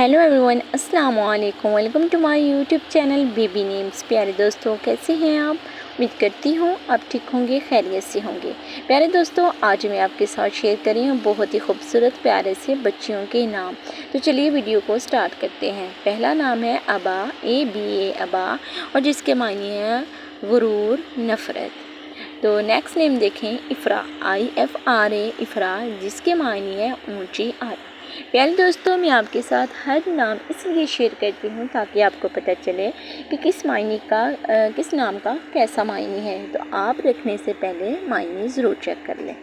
Hello everyone, अस्सलाम वालेकुम। Welcome to my YouTube channel baby names. प्यारे दोस्तों, कैसे हैं आप? उम्मीद करती हूँ आप ठीक होंगे, खैरियत से होंगे। प्यारे दोस्तों, आज मैं आपके साथ शेयर कर रही हूँ बहुत ही खूबसूरत प्यारे से बच्चियों के नाम। तो चलिए वीडियो को स्टार्ट करते हैं। पहला नाम है अबा, ABA अबा, और जिसके मायने हैं गुरूर, नफ़रत। तो नेक्स्ट नेम देखें, इफ़रा, IFRA इफ़रा, जिसके मायने हैं ऊंची आरा। प्यारे दोस्तों, मैं आपके साथ हर नाम इसलिए शेयर करती हूँ ताकि आपको पता चले कि किस नाम का कैसा मायने है। तो आप रखने से पहले मायने ज़रूर चेक कर लें।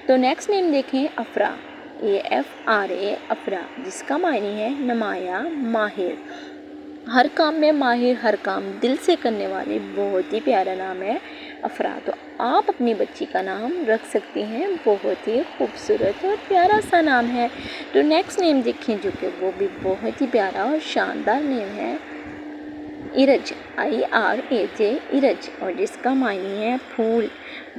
तो नेक्स्ट नेम देखें, अफ़रा, AFRA अफ़रा, जिसका मायने है नुमाया, माहिर। हर काम में माहिर, हर काम दिल से करने वाले, बहुत ही प्यारा नाम है अफ़रा। तो आप अपनी बच्ची का नाम रख सकती हैं, बहुत ही खूबसूरत और प्यारा सा नाम है। तो नेक्स्ट नेम देखें जो कि वो भी बहुत ही प्यारा और शानदार नेम है, इरज, IRAJ इरज, और जिसका मायने है फूल।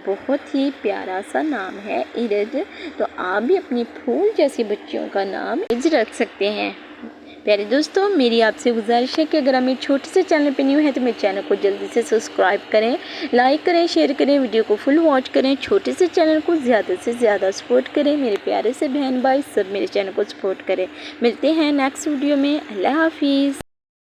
बहुत ही प्यारा सा नाम है इरज। तो आप भी अपनी फूल जैसी बच्चियों का नाम इरज रख सकते हैं। प्यारे दोस्तों, मेरी आपसे गुजारिश है कि अगर आप मेरे छोटे से चैनल पर न्यू हैं तो मेरे चैनल को जल्दी से सब्सक्राइब करें, लाइक करें, शेयर करें, वीडियो को फुल वॉच करें। छोटे से चैनल को ज़्यादा से ज़्यादा सपोर्ट करें। मेरे प्यारे से बहन भाई सब मेरे चैनल को सपोर्ट करें। मिलते हैं नेक्स्ट वीडियो में। अल्लाह हाफिज़।